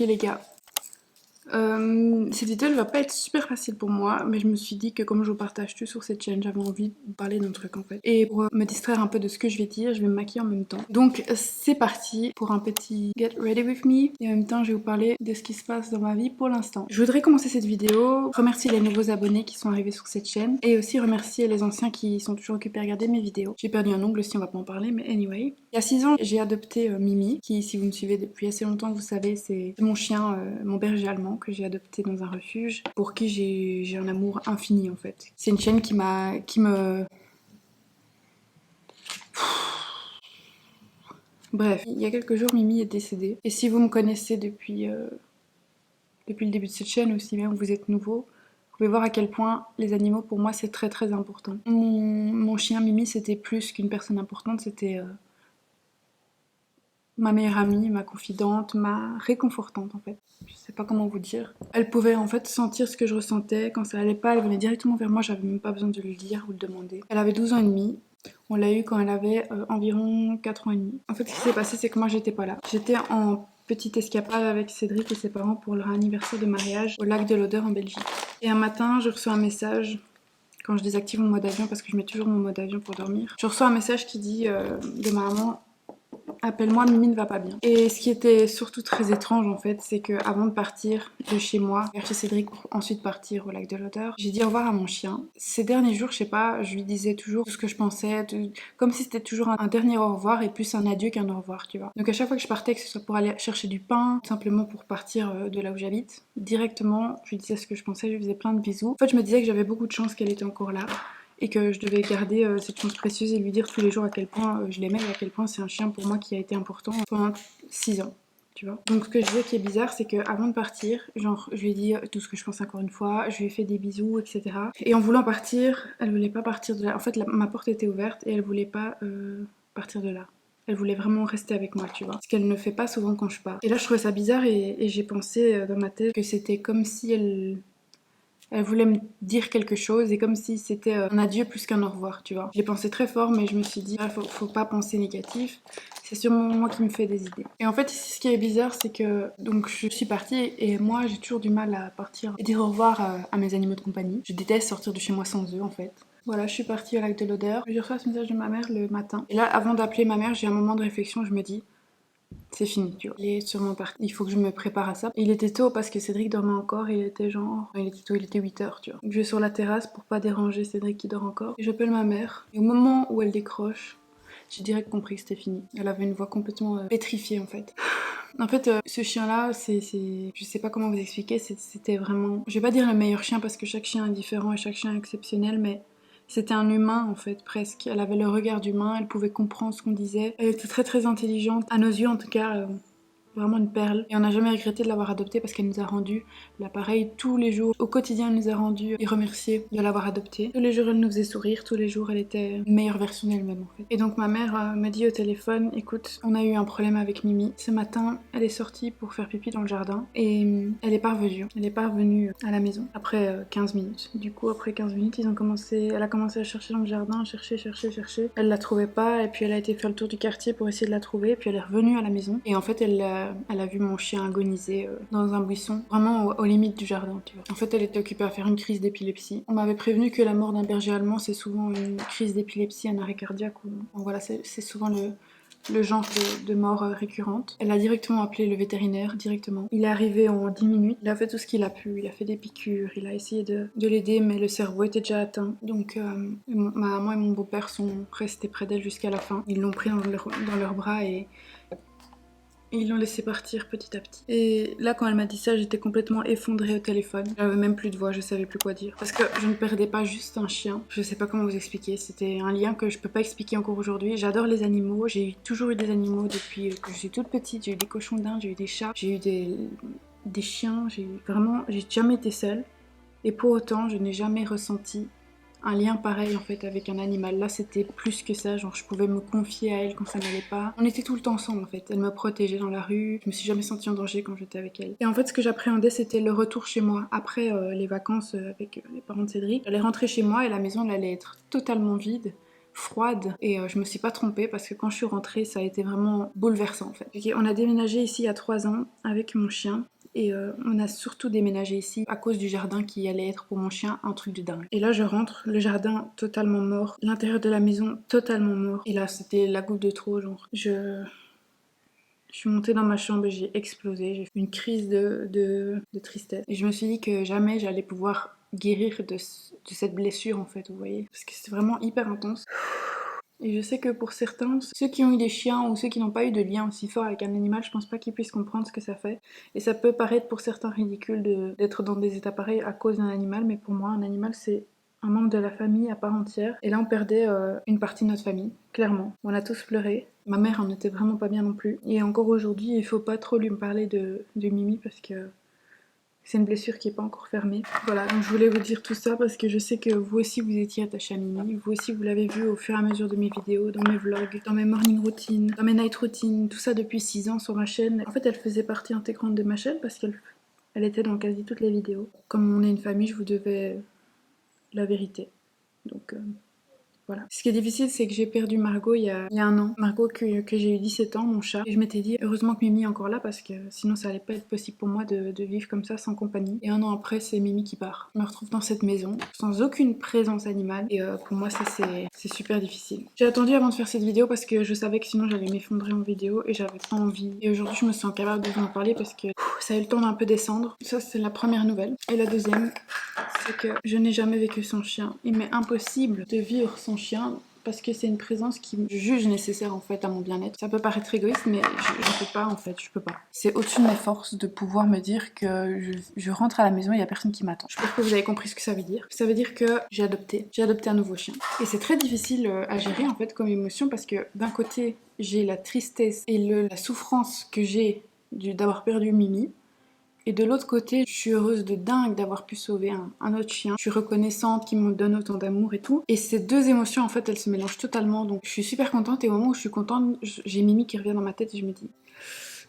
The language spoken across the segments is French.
les gars, cette vidéo ne va pas être super facile pour moi, mais je me suis dit que comme je vous partage tout sur cette chaîne, j'avais envie de vous parler d'un truc en fait. Et pour me distraire un peu de ce que je vais dire, je vais me maquiller en même temps. Donc c'est parti pour un petit get ready with me. Et en même temps, je vais vous parler de ce qui se passe dans ma vie pour l'instant. Je voudrais commencer cette vidéo, remercier les nouveaux abonnés qui sont arrivés sur cette chaîne et aussi remercier les anciens qui sont toujours occupés à regarder mes vidéos. J'ai perdu un ongle aussi, on va pas en parler, mais anyway. Il y a 6 ans, j'ai adopté Mimi, qui si vous me suivez depuis assez longtemps, vous savez, c'est mon chien, mon berger allemand que j'ai adopté dans un refuge, pour qui j'ai un amour infini en fait. C'est une chienne qui me... Bref, il y a quelques jours, Mimi est décédée. Et si vous me connaissez depuis le début de cette chaîne, aussi bien que vous êtes nouveau, vous pouvez voir à quel point les animaux pour moi c'est très très important. Mon chien Mimi c'était plus qu'une personne importante, c'était ma meilleure amie, ma confidente, ma réconfortante en fait. Je sais pas comment vous dire. Elle pouvait en fait sentir ce que je ressentais. Quand ça allait pas, elle venait directement vers moi, j'avais même pas besoin de le dire ou le demander. Elle avait 12 ans et demi. On l'a eu quand elle avait environ 4 ans et demi. En fait, ce qui s'est passé, c'est que moi j'étais pas là. J'étais en petite escapade avec Cédric et ses parents pour leur anniversaire de mariage au lac de l'Odeur en Belgique. Et un matin, je reçois un message. Quand je désactive mon mode avion, parce que je mets toujours mon mode avion pour dormir, je reçois un message qui dit de ma maman: appelle-moi, Mimi ne va pas bien. Et ce qui était surtout très étrange en fait, c'est que avant de partir de chez moi, vers chez Cédric pour ensuite partir au lac de l'Odeur, j'ai dit au revoir à mon chien. Ces derniers jours, je sais pas, je lui disais toujours tout ce que je pensais, comme si c'était toujours un dernier au revoir et plus un adieu qu'un au revoir, tu vois. Donc à chaque fois que je partais, que ce soit pour aller chercher du pain, simplement pour partir de là où j'habite, directement, je lui disais ce que je pensais, je lui faisais plein de bisous. En fait, je me disais que j'avais beaucoup de chance qu'elle était encore là, et que je devais garder cette chance précieuse et lui dire tous les jours à quel point je l'aimais et à quel point c'est un chien pour moi qui a été important pendant 6 ans. Tu vois. Donc ce que je disais qui est bizarre, c'est qu'avant de partir, genre je lui ai dit tout ce que je pense encore une fois, je lui ai fait des bisous, etc. Et en voulant partir, elle voulait pas partir de là. En fait, ma porte était ouverte et elle voulait pas partir de là. Elle voulait vraiment rester avec moi, tu vois. Ce qu'elle ne fait pas souvent quand je pars. Et là, je trouvais ça bizarre et j'ai pensé dans ma tête que c'était comme si elle voulait me dire quelque chose et comme si c'était un adieu plus qu'un au revoir, tu vois. J'ai pensé très fort, mais je me suis dit, faut pas penser négatif. C'est sûrement moi qui me fais des idées. Et en fait, ici, ce qui est bizarre, c'est que donc je suis partie et moi, j'ai toujours du mal à partir et dire au revoir à mes animaux de compagnie. Je déteste sortir de chez moi sans eux, en fait. Voilà, je suis partie au lac de l'Odeur. Je reçois ce message de ma mère le matin. Et là, avant d'appeler ma mère, j'ai un moment de réflexion. Je me dis, c'est fini, tu vois. Il est sûrement parti. Il faut que je me prépare à ça. Il était tôt parce que Cédric dormait encore. Il était genre... Il était tôt, il était 8 h, tu vois. Donc je vais sur la terrasse pour pas déranger Cédric qui dort encore. Et j'appelle ma mère. Et au moment où elle décroche, j'ai direct compris que c'était fini. Elle avait une voix complètement pétrifiée en fait. En fait, ce chien-là, je sais pas comment vous expliquer, c'était vraiment... Je vais pas dire le meilleur chien parce que chaque chien est différent et chaque chien est exceptionnel, mais... C'était un humain en fait, presque. Elle avait le regard d'humain, elle pouvait comprendre ce qu'on disait. Elle était très très intelligente, à nos yeux en tout cas, vraiment une perle. Et on n'a jamais regretté de l'avoir adoptée parce qu'elle nous a rendu l'appareil tous les jours. Au quotidien, elle nous a rendu et remercié de l'avoir adoptée. Tous les jours, elle nous faisait sourire. Tous les jours, elle était une meilleure version d'elle-même en fait. Et donc ma mère m'a dit au téléphone, écoute, on a eu un problème avec Mimi. Ce matin, elle est sortie pour faire pipi dans le jardin et elle est pas revenue. Elle est pas revenue à la maison après 15 minutes. Du coup, après 15 minutes, elle a commencé à chercher dans le jardin, chercher. Elle la trouvait pas et puis elle a été faire le tour du quartier pour essayer de la trouver. Et puis elle est revenue à la maison et en fait, elle a vu mon chien agoniser dans un buisson, vraiment aux limites du jardin, tu vois. En fait, elle était occupée à faire une crise d'épilepsie. On m'avait prévenu que la mort d'un berger allemand, c'est souvent une crise d'épilepsie, un arrêt cardiaque. Voilà, c'est souvent le genre de mort récurrente. Elle a directement appelé le vétérinaire, directement. Il est arrivé en 10 minutes, il a fait tout ce qu'il a pu, il a fait des piqûres, il a essayé de l'aider, mais le cerveau était déjà atteint. Donc ma maman et mon beau-père sont restés près d'elle jusqu'à la fin. Ils l'ont pris dans leurs bras et ils l'ont laissé partir petit à petit. Et là, quand elle m'a dit ça, j'étais complètement effondrée au téléphone. J'avais même plus de voix, je savais plus quoi dire. Parce que je ne perdais pas juste un chien. Je sais pas comment vous expliquer. C'était un lien que je peux pas expliquer encore aujourd'hui. J'adore les animaux. J'ai toujours eu des animaux depuis que je suis toute petite. J'ai eu des cochons d'Inde, j'ai eu des chats, j'ai eu des chiens. J'ai jamais été seule. Et pour autant, je n'ai jamais ressenti un lien pareil en fait avec un animal. Là c'était plus que ça, genre je pouvais me confier à elle quand ça n'allait pas. On était tout le temps ensemble en fait, elle me protégeait dans la rue, je me suis jamais sentie en danger quand j'étais avec elle. Et en fait ce que j'appréhendais c'était le retour chez moi, après les vacances avec les parents de Cédric. J'allais rentrer chez moi et la maison elle allait être totalement vide, froide et je me suis pas trompée parce que quand je suis rentrée ça a été vraiment bouleversant en fait. Okay, on a déménagé ici il y a 3 ans avec mon chien. Et on a surtout déménagé ici à cause du jardin qui allait être pour mon chien un truc de dingue. Et là je rentre, le jardin totalement mort, l'intérieur de la maison totalement mort. Et là c'était la goutte de trop genre. Je suis montée dans ma chambre et j'ai explosé, j'ai fait une crise de tristesse. Et je me suis dit que jamais j'allais pouvoir guérir de cette blessure en fait, vous voyez. Parce que c'est vraiment hyper intense. Et je sais que pour certains, ceux qui ont eu des chiens ou ceux qui n'ont pas eu de lien aussi fort avec un animal, je pense pas qu'ils puissent comprendre ce que ça fait. Et ça peut paraître pour certains ridicule d'être dans des états pareils à cause d'un animal, mais pour moi, un animal c'est un membre de la famille à part entière. Et là, on perdait une partie de notre famille, clairement. On a tous pleuré. Ma mère en était vraiment pas bien non plus. Et encore aujourd'hui, il faut pas trop lui me parler de Mimi parce que c'est une blessure qui n'est pas encore fermée. Voilà, donc je voulais vous dire tout ça parce que je sais que vous aussi vous étiez attaché à Mimi. Vous aussi vous l'avez vu au fur et à mesure de mes vidéos, dans mes vlogs, dans mes morning routines, dans mes night routines, tout ça depuis 6 ans sur ma chaîne. En fait, elle faisait partie intégrante de ma chaîne parce qu'elle était dans quasi toutes les vidéos. Comme on est une famille, je vous devais la vérité. Donc voilà. Ce qui est difficile, c'est que j'ai perdu Margot il y a 1 an. Margot que j'ai eu 17 ans, mon chat. Et je m'étais dit, heureusement que Mimi est encore là parce que sinon ça allait pas être possible pour moi de vivre comme ça sans compagnie. Et 1 an après, c'est Mimi qui part. Je me retrouve dans cette maison sans aucune présence animale. Et pour moi, ça c'est super difficile. J'ai attendu avant de faire cette vidéo parce que je savais que sinon j'allais m'effondrer en vidéo et j'avais pas envie. Et aujourd'hui, je me sens capable de vous en parler parce que ça a eu le temps d'un peu descendre. Ça, c'est la première nouvelle. Et la deuxième, c'est que je n'ai jamais vécu sans chien. Il m'est impossible de vivre sans chien parce que c'est une présence qui je juge nécessaire en fait à mon bien-être. Ça peut paraître égoïste mais je peux pas en fait, je peux pas. C'est au-dessus de mes forces de pouvoir me dire que je rentre à la maison et il y a personne qui m'attend. Je pense que vous avez compris ce que ça veut dire. Ça veut dire que j'ai adopté un nouveau chien. Et c'est très difficile à gérer en fait comme émotion parce que d'un côté j'ai la tristesse et la souffrance que j'ai d'avoir perdu Mimi. Et de l'autre côté, je suis heureuse de dingue d'avoir pu sauver un autre chien. Je suis reconnaissante qu'il me donne autant d'amour et tout. Et ces deux émotions, en fait, elles se mélangent totalement. Donc je suis super contente et au moment où je suis contente, j'ai Mimi qui revient dans ma tête et je me dis...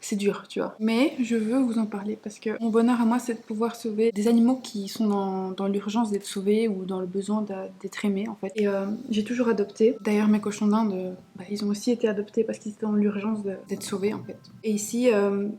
C'est dur, tu vois. Mais je veux vous en parler parce que mon bonheur à moi, c'est de pouvoir sauver des animaux qui sont dans l'urgence d'être sauvés ou dans le besoin d'être aimés, en fait. Et j'ai toujours adopté. D'ailleurs, mes cochons d'Inde, ils ont aussi été adoptés parce qu'ils étaient dans l'urgence d'être sauvés, en fait. Et ici,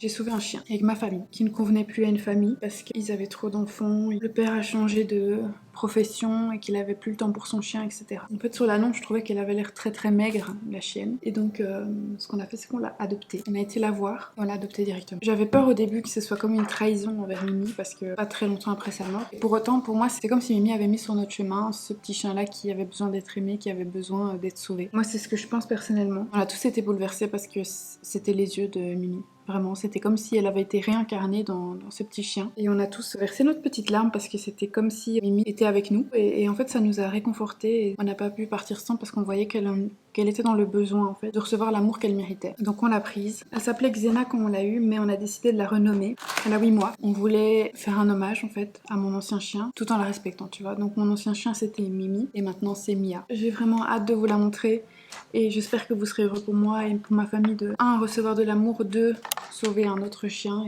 j'ai sauvé un chien avec ma famille qui ne convenait plus à une famille parce qu'ils avaient trop d'enfants. Le père a changé de profession et qu'il avait plus le temps pour son chien, etc. En fait, sur l'annonce, je trouvais qu'elle avait l'air très très maigre, la chienne. Et donc, ce qu'on a fait, c'est qu'on l'a adoptée. On a été la voir, on l'a adoptée directement. J'avais peur au début que ce soit comme une trahison envers Mimi parce que pas très longtemps après sa mort. Et pour autant, pour moi, c'était comme si Mimi avait mis sur notre chemin ce petit chien-là qui avait besoin d'être aimé, qui avait besoin d'être sauvé. Moi, c'est ce que je pense personnellement. On a tous été bouleversés parce que c'était les yeux de Mimi. Vraiment, c'était comme si elle avait été réincarnée dans ce petit chien. Et on a tous versé notre petite larme parce que c'était comme si Mimi était avec nous. Et en fait, ça nous a réconfortés. Et on n'a pas pu partir sans parce qu'on voyait qu'elle était dans le besoin, en fait, de recevoir l'amour qu'elle méritait. Donc on l'a prise. Elle s'appelait Xena quand on l'a eue, mais on a décidé de la renommer. Elle a 8 mois. On voulait faire un hommage, en fait, à mon ancien chien, tout en la respectant, tu vois. Donc mon ancien chien, c'était Mimi. Et maintenant, c'est Mia. J'ai vraiment hâte de vous la montrer. Et j'espère que vous serez heureux pour moi et pour ma famille de 1. Recevoir de l'amour, 2. Sauver un autre chien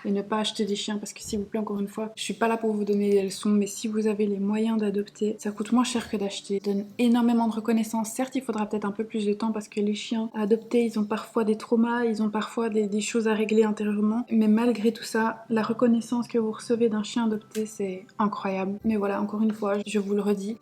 et ne pas acheter des chiens parce que s'il vous plaît, encore une fois, je suis pas là pour vous donner des leçons, mais si vous avez les moyens d'adopter, ça coûte moins cher que d'acheter. Ça donne énormément de reconnaissance. Certes, il faudra peut-être un peu plus de temps parce que les chiens à adopter, ils ont parfois des traumas, ils ont parfois des choses à régler intérieurement, mais malgré tout ça, la reconnaissance que vous recevez d'un chien adopté, c'est incroyable. Mais voilà, encore une fois, je vous le redis,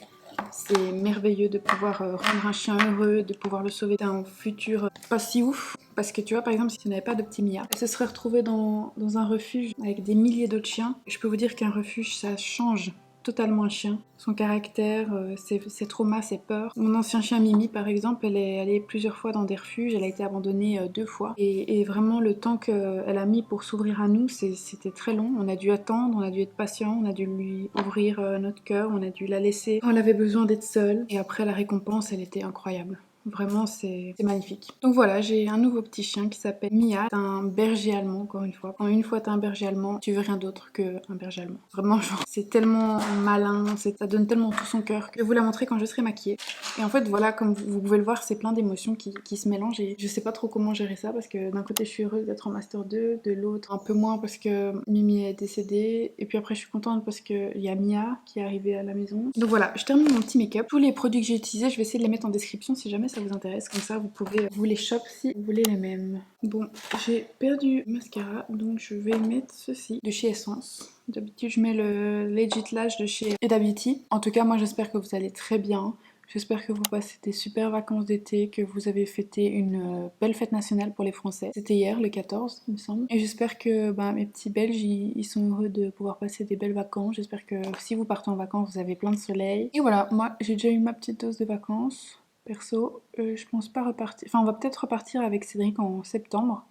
c'est merveilleux de pouvoir rendre un chien heureux, de pouvoir le sauver d'un futur pas si ouf. Parce que tu vois, par exemple, si tu n'avais pas de petit Mia, elle se serait retrouvée dans un refuge avec des milliers d'autres chiens. Je peux vous dire qu'un refuge, ça change totalement un chien. Son caractère, ses traumas, ses peurs. Mon ancien chien Mimi, par exemple, elle est allée plusieurs fois dans des refuges. Elle a été abandonnée 2 fois. Et vraiment, le temps qu'elle a mis pour s'ouvrir à nous, c'était très long. On a dû attendre, on a dû être patient, on a dû lui ouvrir notre cœur, on a dû la laisser quand elle avait besoin d'être seule. Et après, la récompense, elle était incroyable. Vraiment, c'est magnifique. Donc voilà, j'ai un nouveau petit chien qui s'appelle Mia. C'est un berger allemand, encore une fois. Quand une fois t'as un berger allemand, tu veux rien d'autre qu'un berger allemand. Vraiment, genre, c'est tellement malin, ça donne tellement tout son cœur que je vais vous la montrer quand je serai maquillée. Et en fait, voilà, comme vous pouvez le voir, c'est plein d'émotions qui se mélangent et je sais pas trop comment gérer ça parce que d'un côté, je suis heureuse d'être en Master 2, de l'autre, un peu moins parce que Mimi est décédée. Et puis après, je suis contente parce qu'il y a Mia qui est arrivée à la maison. Donc voilà, je termine mon petit make-up. Tous les produits que j'ai utilisés, je vais essayer de les mettre en description si jamais ça vous intéresse. Comme ça, vous pouvez vous les shop si vous voulez les mêmes. Bon, j'ai perdu le mascara, donc je vais mettre ceci de chez Essence. D'habitude, je mets le Legit Lash de chez Huda Beauty. En tout cas, moi, j'espère que vous allez très bien. J'espère que vous passez des super vacances d'été, que vous avez fêté une belle fête nationale pour les Français. C'était hier, le 14, il me semble. Et j'espère que mes petits Belges, ils sont heureux de pouvoir passer des belles vacances. J'espère que si vous partez en vacances, vous avez plein de soleil. Et voilà, moi, j'ai déjà eu ma petite dose de vacances. Perso, je pense pas repartir... Enfin, on va peut-être repartir avec Cédric en septembre,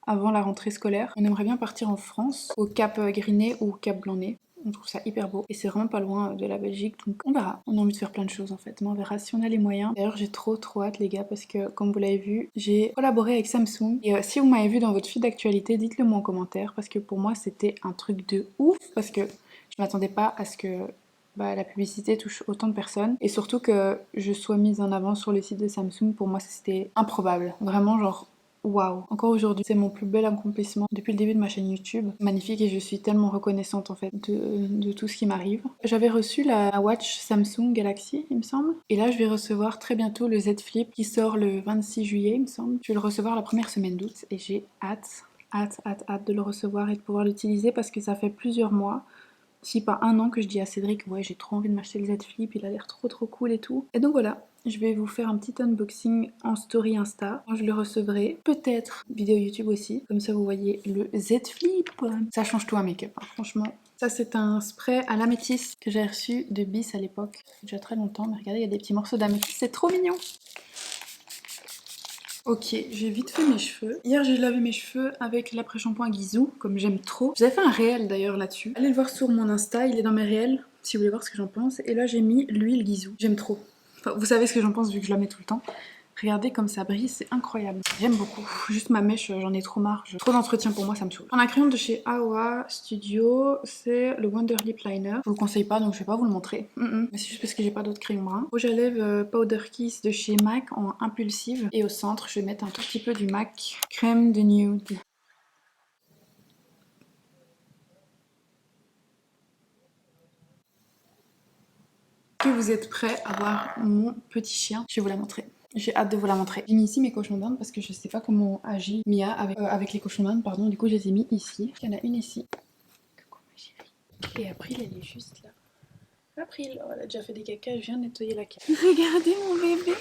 avant la rentrée scolaire. On aimerait bien partir en France, au Cap Griné ou au Cap Blanc-Nez. On trouve ça hyper beau et c'est vraiment pas loin de la Belgique, donc on verra. On a envie de faire plein de choses en fait, mais on verra si on a les moyens. D'ailleurs, j'ai trop hâte les gars parce que comme vous l'avez vu, j'ai collaboré avec Samsung et si vous m'avez vu dans votre feed d'actualité, dites-le moi en commentaire parce que pour moi c'était un truc de ouf parce que je m'attendais pas à ce que la publicité touche autant de personnes et surtout que je sois mise en avant sur le site de Samsung. Pour moi c'était improbable, vraiment genre waouh! Encore aujourd'hui, c'est mon plus bel accomplissement depuis le début de ma chaîne YouTube. Magnifique et je suis tellement reconnaissante en fait de tout ce qui m'arrive. J'avais reçu la Watch Samsung Galaxy, il me semble. Et là, je vais recevoir très bientôt le Z Flip qui sort le 26 juillet, il me semble. Je vais le recevoir la première semaine d'août et j'ai hâte de le recevoir et de pouvoir l'utiliser parce que ça fait plusieurs mois, si pas un an, que je dis à Cédric ouais j'ai trop envie de m'acheter le Z Flip, il a l'air trop cool et tout. Et donc voilà, je vais vous faire un petit unboxing en story Insta quand je le recevrai, peut-être vidéo YouTube aussi, comme ça vous voyez le Z Flip. Ça change tout un make-up, hein, franchement. Ça c'est un spray à l'améthyste que j'ai reçu de Bis à l'époque, déjà très longtemps, mais regardez il y a des petits morceaux d'améthyste, c'est trop mignon. Ok, j'ai vite fait mes cheveux. Hier j'ai lavé mes cheveux avec l'après-shampoing Guizou, comme j'aime trop. J'avais fait un réel d'ailleurs là-dessus. Allez le voir sur mon Insta, il est dans mes réels, si vous voulez voir ce que j'en pense. Et là j'ai mis l'huile Guizou, j'aime trop. Enfin, vous savez ce que j'en pense vu que je la mets tout le temps. Regardez comme ça brille, c'est incroyable. J'aime beaucoup. Juste ma mèche, j'en ai trop marre. Trop d'entretien pour moi, ça me saoule. Un crayon de chez Awa Studio, c'est le Wonder Lip Liner. Je vous le conseille pas, donc je vais pas vous le montrer. Mais c'est juste parce que j'ai pas d'autres crayons bruns. Rouge à lèvres Powder Kiss de chez MAC en impulsive. Et au centre, je vais mettre un tout petit peu du MAC crème de nude. Que vous êtes prêts à voir mon petit chien? Je vais vous la montrer. J'ai hâte de vous la montrer. J'ai mis ici mes cochons d'Inde parce que je sais pas comment agit Mia avec les cochons d'Inde, pardon. Du coup, je les ai mis ici. Il y en a une ici. Coucou ma chérie. Et April, elle est juste là. April, oh, elle a déjà fait des caca, je viens de nettoyer la cave. Regardez mon bébé.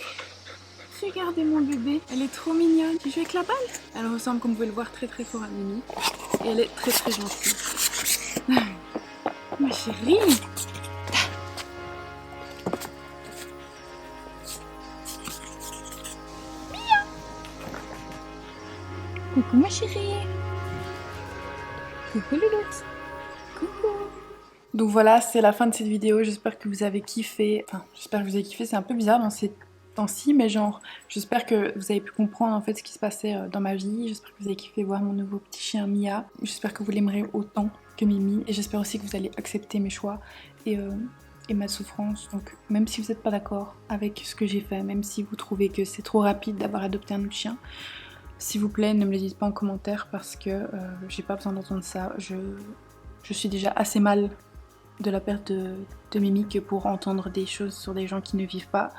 Regardez mon bébé. Elle est trop mignonne. Tu joues avec la balle? Elle ressemble, comme vous pouvez le voir, très fort à Mimi. Et elle est très gentille. Ma chérie. Coucou ma chérie. Coucou Louloute. Coucou. Donc voilà, c'est la fin de cette vidéo. J'espère que vous avez kiffé. Enfin, j'espère que vous avez kiffé. C'est un peu bizarre dans ces temps-ci, mais genre, j'espère que vous avez pu comprendre en fait ce qui se passait dans ma vie. J'espère que vous avez kiffé voir mon nouveau petit chien Mia. J'espère que vous l'aimerez autant que Mimi. Et j'espère aussi que vous allez accepter mes choix et ma souffrance. Donc même si vous n'êtes pas d'accord avec ce que j'ai fait, même si vous trouvez que c'est trop rapide d'avoir adopté un autre chien, s'il vous plaît, ne me le dites pas en commentaire parce que j'ai pas besoin d'entendre ça. Je suis déjà assez mal de la perte de Mimi que pour entendre des choses sur des gens qui ne vivent pas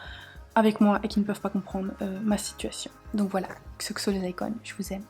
avec moi et qui ne peuvent pas comprendre ma situation. Donc voilà, que ce que sont les icônes, je vous aime.